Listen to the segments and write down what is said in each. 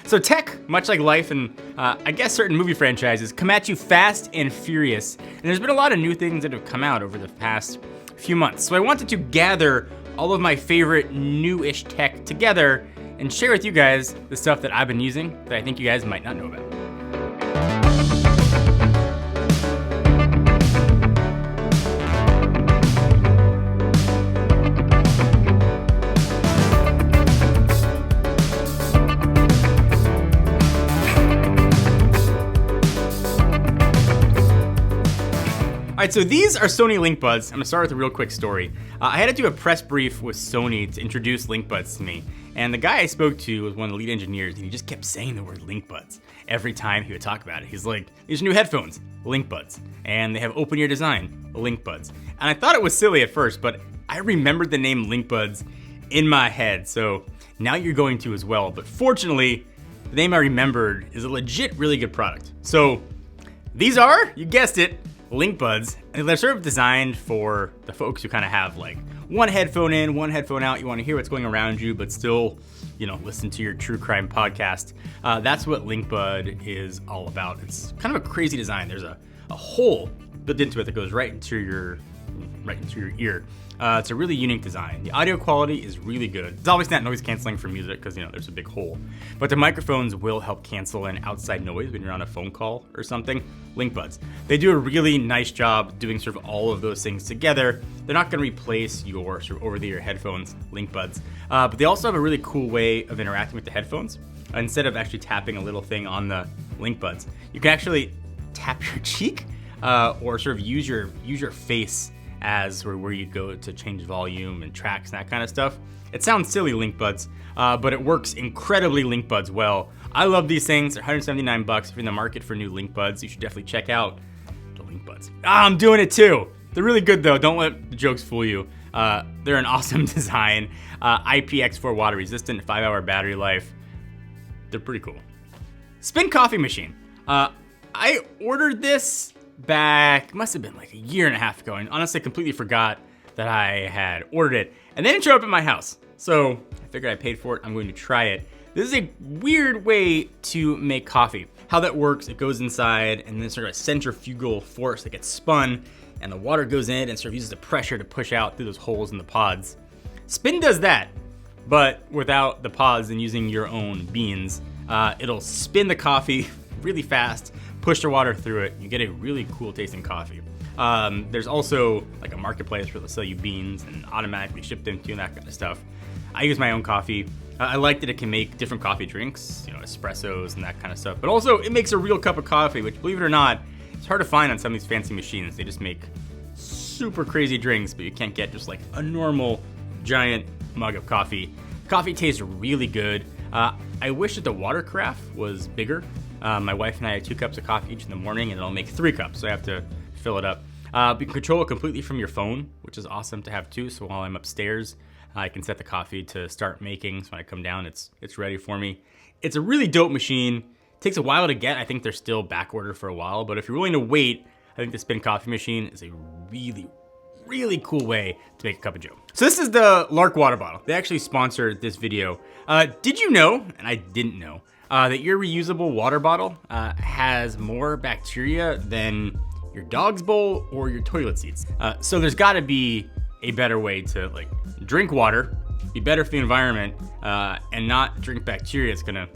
So tech, much like life and I guess certain movie franchises, come at you fast and furious. And there's been a lot of new things that have come out over the past few months. So I wanted to gather all of my favorite new-ish tech together and share with you guys the stuff that I've been using that I think you guys might not know about. All right, so these are Sony LinkBuds. I'm gonna start with a real quick story. I had to do a press brief with Sony to introduce LinkBuds to me. And the guy I spoke to was one of the lead engineers, and he just kept saying the word LinkBuds every time he would talk about it. He's like, these are new headphones, LinkBuds. And they have open ear design, LinkBuds. And I thought it was silly at first, but I remembered the name LinkBuds in my head. So now you're going to as well. But fortunately, the name I remembered is a legit really good product. So these are, you guessed it, LinkBuds, and they're sort of designed for the folks who kind of have like one headphone in, one headphone out. You want to hear what's going around you, but still, listen to your true crime podcast. That's what LinkBud is all about. It's kind of a crazy design. There's a hole built into it that goes right into your ear. It's a really unique design. The audio quality is really good. It's obviously not noise canceling for music because there's a big hole, but the microphones will help cancel in outside noise when you're on a phone call or something. LinkBuds. They do a really nice job doing sort of all of those things together. They're not going to replace your sort of over-the-ear headphones, LinkBuds, but they also have a really cool way of interacting with the headphones. Instead of actually tapping a little thing on the LinkBuds, you can actually tap your cheek or sort of use your face as where you'd go to change volume and tracks and that kind of stuff. It sounds silly, LinkBuds, but it works incredibly LinkBuds well. I love these things. They're $179. If you're in the market for new LinkBuds, you should definitely check out the LinkBuds. I'm doing it too. They're really good though. Don't let the jokes fool you. They're an awesome design. IPX4 water resistant, 5-hour battery life. They're pretty cool. Spin coffee machine. I ordered this back, must have been like a year and a half ago, and honestly completely forgot that I had ordered it, and then it showed up at my house. So I figured I paid for it, I'm going to try it. This is a weird way to make coffee. How that works, it goes inside and then sort of a centrifugal force that gets spun, and the water goes in and sort of uses the pressure to push out through those holes in the pods. Spin does that, but without the pods and using your own beans. It'll spin the coffee really fast, push the water through it, you get a really cool tasting coffee. There's also like a marketplace where they'll sell you beans and automatically ship them to you and that kind of stuff. I use my own coffee. I like that it can make different coffee drinks, espressos and that kind of stuff, but also it makes a real cup of coffee, which, believe it or not, it's hard to find on some of these fancy machines. They just make super crazy drinks, but you can't get just like a normal giant mug of coffee. Coffee tastes really good. I wish that the water carafe was bigger. My wife and I have 2 cups of coffee each in the morning, and it'll make 3 cups, so I have to fill it up. You can control it completely from your phone, which is awesome to have too. So while I'm upstairs, I can set the coffee to start making. So when I come down, it's ready for me. It's a really dope machine. It takes a while to get. I think they're still back ordered for a while, but if you're willing to wait, I think the Spin coffee machine is a really cool way to make a cup of joe. So this is the Lark water bottle. They actually sponsored this video. Did you know, and I didn't know, that your reusable water bottle has more bacteria than your dog's bowl or your toilet seats? So there's gotta be a better way to like drink water, be better for the environment, and not drink bacteria. It's gonna,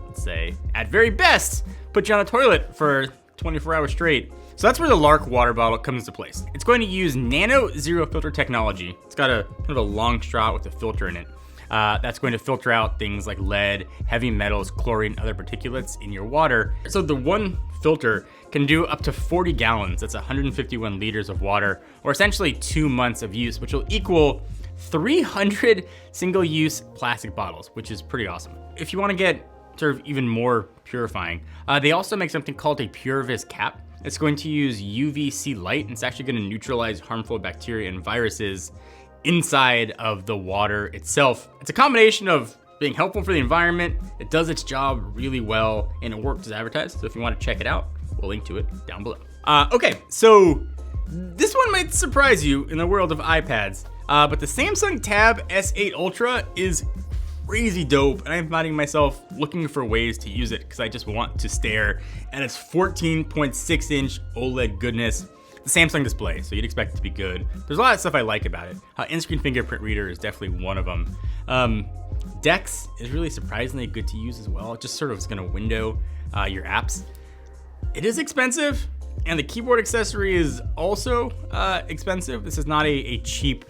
let's say, at very best, put you on a toilet for 24 hours straight. So that's where the Lark water bottle comes into place. It's going to use nano zero filter technology. It's got a kind of a long straw with a filter in it. That's going to filter out things like lead, heavy metals, chlorine, other particulates in your water. So the one filter can do up to 40 gallons. That's 151 liters of water, or essentially 2 months of use, which will equal 300 single-use plastic bottles, which is pretty awesome. If you want to get sort of even more purifying, they also make something called a PureVis cap. It's going to use UVC light, and it's actually going to neutralize harmful bacteria and viruses inside of the water itself. It's a combination of being helpful for the environment, it does its job really well, and it works as advertised. So if you want to check it out, we'll link to it down below. Okay, so this one might surprise you in the world of iPads, but the Samsung Tab S8 Ultra is crazy dope, and I'm finding myself looking for ways to use it because I just want to stare at its 14.6-inch OLED goodness. The Samsung display, so you'd expect it to be good. There's a lot of stuff I like about it. In-screen fingerprint reader is definitely one of them. Dex is really surprisingly good to use as well. It just sort of is gonna window your apps. It is expensive, and the keyboard accessory is also expensive. This is not a cheap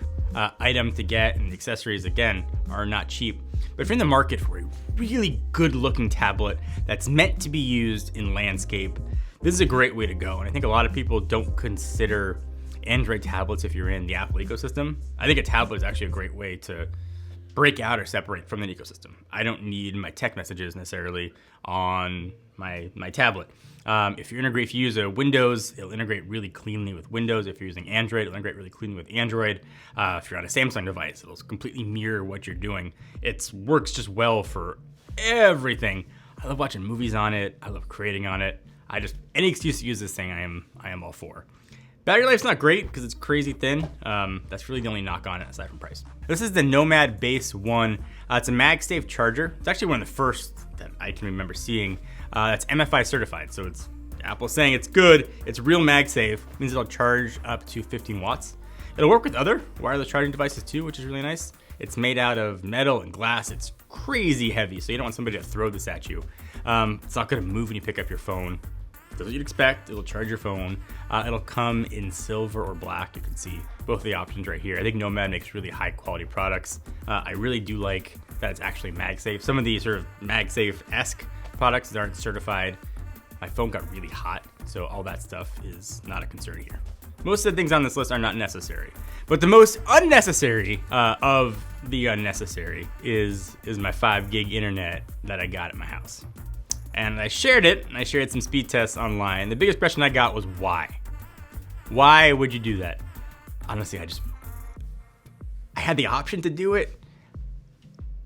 item to get, and the accessories, again, are not cheap. But if you're in the market for a really good looking tablet that's meant to be used in landscape, this is a great way to go. And I think a lot of people don't consider Android tablets if you're in the Apple ecosystem. I think a tablet is actually a great way to break out or separate from the ecosystem. I don't need my text messages necessarily on my tablet. If you use a Windows, it'll integrate really cleanly with Windows. If you're using Android, it'll integrate really cleanly with Android. If you're on a Samsung device, it'll completely mirror what you're doing. It works just well for everything. I love watching movies on it. I love creating on it. Any excuse to use this thing, I am all for. Battery life's not great because it's crazy thin. That's really the only knock on it aside from price. This is the Nomad Base 1. It's a MagSafe charger. It's actually one of the first that I can remember seeing. That's MFI certified, so it's Apple saying it's good. It's real MagSafe. It means it'll charge up to 15 watts. It'll work with other wireless charging devices too, which is really nice. It's made out of metal and glass. It's crazy heavy, so you don't want somebody to throw this at you. It's not gonna move when you pick up your phone. Does what you'd expect. It'll charge your phone. It'll come in silver or black. You can see both of the options right here. I think Nomad makes really high quality products. I really do like that it's actually MagSafe. Some of these sort of MagSafe-esque products that aren't certified, my phone got really hot, so all that stuff is not a concern here. Most of the things on this list are not necessary, but the most unnecessary of the unnecessary is my 5 gig internet that I got at my house. And I shared it, and I shared some speed tests online. The biggest question I got was why? Why would you do that? Honestly, I had the option to do it.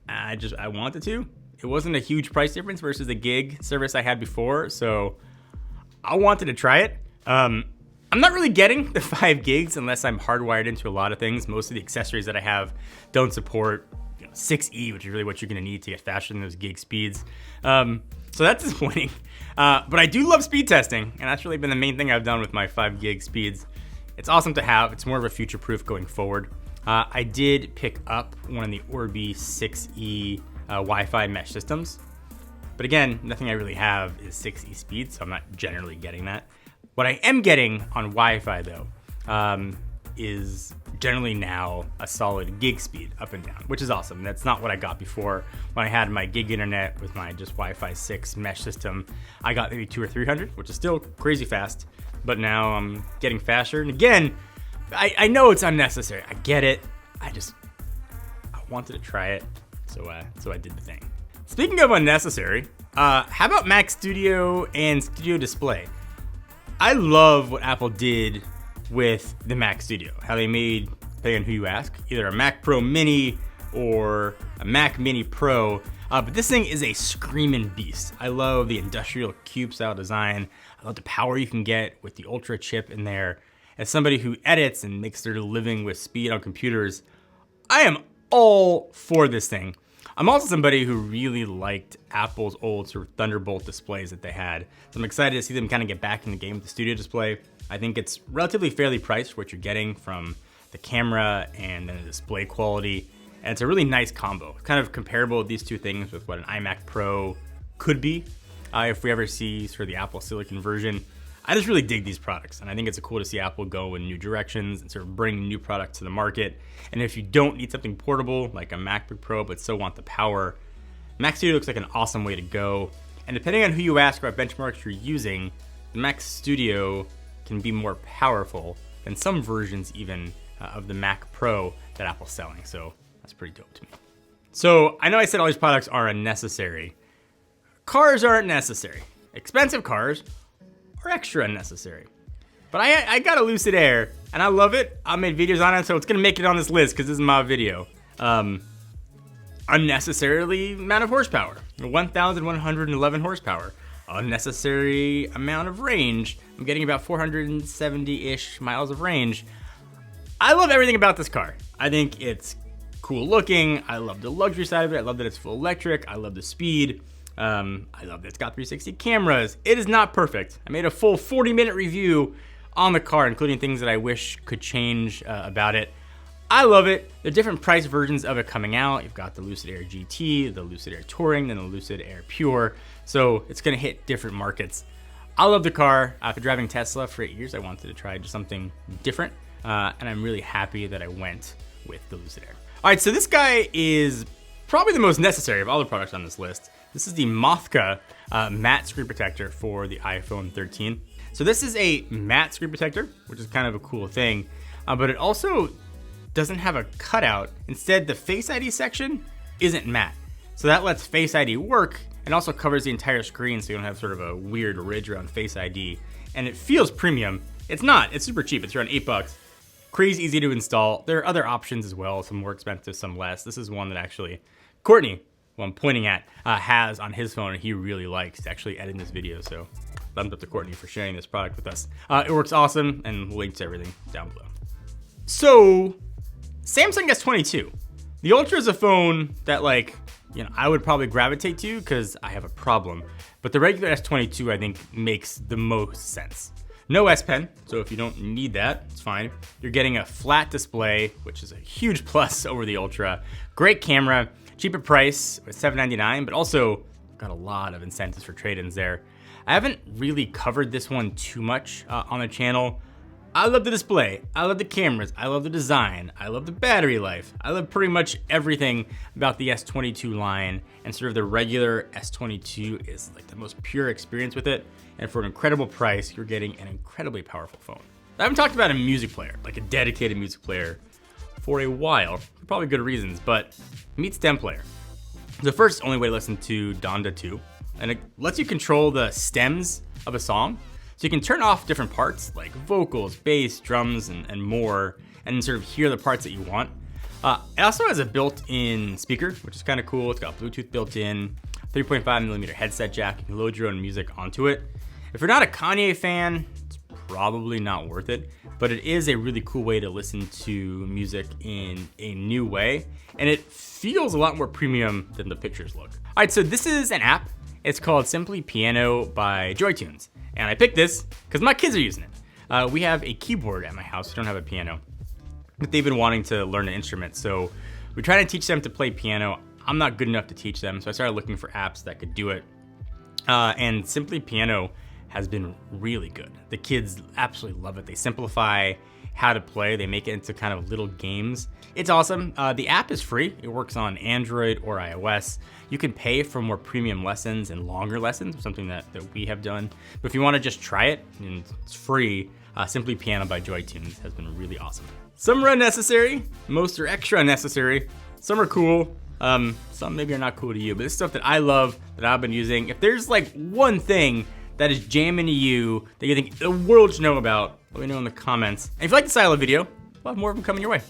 I wanted to. It wasn't a huge price difference versus the gig service I had before, so I wanted to try it. I'm not really getting the 5 gigs unless I'm hardwired into a lot of things. Most of the accessories that I have don't support 6E, which is really what you're gonna need to get faster than those gig speeds. So that's disappointing. But I do love speed testing, and that's really been the main thing I've done with my 5 gig speeds. It's awesome to have. It's more of a future-proof going forward. I did pick up one of the Orbi 6E Wi-Fi mesh systems. But again, nothing I really have is 6E speed, so I'm not generally getting that. What I am getting on Wi-Fi though, is generally now a solid gig speed up and down, which is awesome. That's not what I got before. When I had my gig internet with my just Wi-Fi 6 mesh system, I got maybe 200 or 300, which is still crazy fast, but now I'm getting faster. And again, I know it's unnecessary. I get it. I wanted to try it, so I did the thing. Speaking of unnecessary, how about Mac Studio and Studio Display? I love what Apple did with the Mac Studio, how they made, depending on who you ask, either a Mac Pro Mini or a Mac Mini Pro, but this thing is a screaming beast. I love the industrial cube style design. I love the power you can get with the Ultra chip in there. As somebody who edits and makes their living with speed on computers, I am all for this thing. I'm also somebody who really liked Apple's old sort of Thunderbolt displays that they had. So I'm excited to see them kind of get back in the game with the Studio Display. I think it's relatively fairly priced for what you're getting from the camera and then the display quality. And it's a really nice combo. Kind of comparable with these two things with what an iMac Pro could be if we ever see sort of the Apple Silicon version. I just really dig these products, and I think it's cool to see Apple go in new directions and sort of bring new products to the market. And if you don't need something portable like a MacBook Pro but still want the power, Mac Studio looks like an awesome way to go. And depending on who you ask or what benchmarks you're using, the Mac Studio can be more powerful than some versions even of the Mac Pro that Apple's selling. So that's pretty dope to me. So I know I said all these products are unnecessary. Cars aren't necessary. Expensive cars are extra unnecessary. But I got a Lucid Air and I love it. I made videos on it, so it's gonna make it on this list because this is my video. Unnecessarily amount of horsepower, 1,111 horsepower. Unnecessary amount of range. I'm getting about 470-ish miles of range. I love everything about this car. I think it's cool looking. I love the luxury side of it. I love that it's full electric. I love the speed. I love that it's got 360 cameras. It is not perfect. I made a full 40-minute review on the car, including things that I wish could change about it. I love it. There are different price versions of it coming out. You've got the Lucid Air GT, the Lucid Air Touring, then the Lucid Air Pure. So it's gonna hit different markets. I love the car. After driving Tesla for 8 years, I wanted to try just something different. And I'm really happy that I went with the Lucid Air. All right, so this guy is probably the most necessary of all the products on this list. This is the Mothka matte screen protector for the iPhone 13. So this is a matte screen protector, which is kind of a cool thing, but it also doesn't have a cutout. Instead, the Face ID section isn't matte. So that lets Face ID work and also covers the entire screen so you don't have sort of a weird ridge around Face ID. And it feels premium. It's not, it's super cheap. It's around $8. Crazy easy to install. There are other options as well, some more expensive, some less. This is one that actually Courtney, who I'm pointing at, has on his phone and he really likes to actually edit this video. So thumbs up to Courtney for sharing this product with us. It works awesome, and we'll link to everything down below. So Samsung S22. The Ultra is a phone that I would probably gravitate to because I have a problem. But the regular S22 I think makes the most sense. No S Pen, so if you don't need that, it's fine. You're getting a flat display, which is a huge plus over the Ultra. Great camera, cheaper price at $799, but also got a lot of incentives for trade-ins there. I haven't really covered this one too much on the channel. I love the display, I love the cameras, I love the design, I love the battery life. I love pretty much everything about the S22 line, and sort of the regular S22 is like the most pure experience with it. And for an incredible price, you're getting an incredibly powerful phone. I haven't talked about a music player, like a dedicated music player, for a while, for probably good reasons, but meet Stem Player. The first only way to listen to Donda 2, and it lets you control the stems of a song. So you can turn off different parts like vocals, bass, drums, and more, and sort of hear the parts that you want. It also has a built-in speaker, which is kind of cool. It's got Bluetooth built in, 3.5mm headset jack. You can load your own music onto it. If you're not a Kanye fan, it's probably not worth it, but it is a really cool way to listen to music in a new way, and it feels a lot more premium than the pictures look. All right, so this is an app. It's called Simply Piano by JoyTunes. And I picked this because my kids are using it. We have a keyboard at my house. We don't have a piano, but they've been wanting to learn an instrument. So we try to teach them to play piano. I'm not good enough to teach them, so I started looking for apps that could do it. And Simply Piano has been really good. The kids absolutely love it. They simplify how to play. They make it into kind of little games. It's awesome. The app is free. It works on Android or iOS. You can pay for more premium lessons and longer lessons, something that we have done. But if you want to just try it, and it's free, Simply Piano by JoyTunes has been really awesome. Some are unnecessary, most are extra unnecessary. Some are cool, some maybe are not cool to you, but it's stuff that I love, that I've been using. If there's like one thing that is jamming to you that you think the world should know about, let me know in the comments. And if you like this style of video, we'll have more of them coming your way.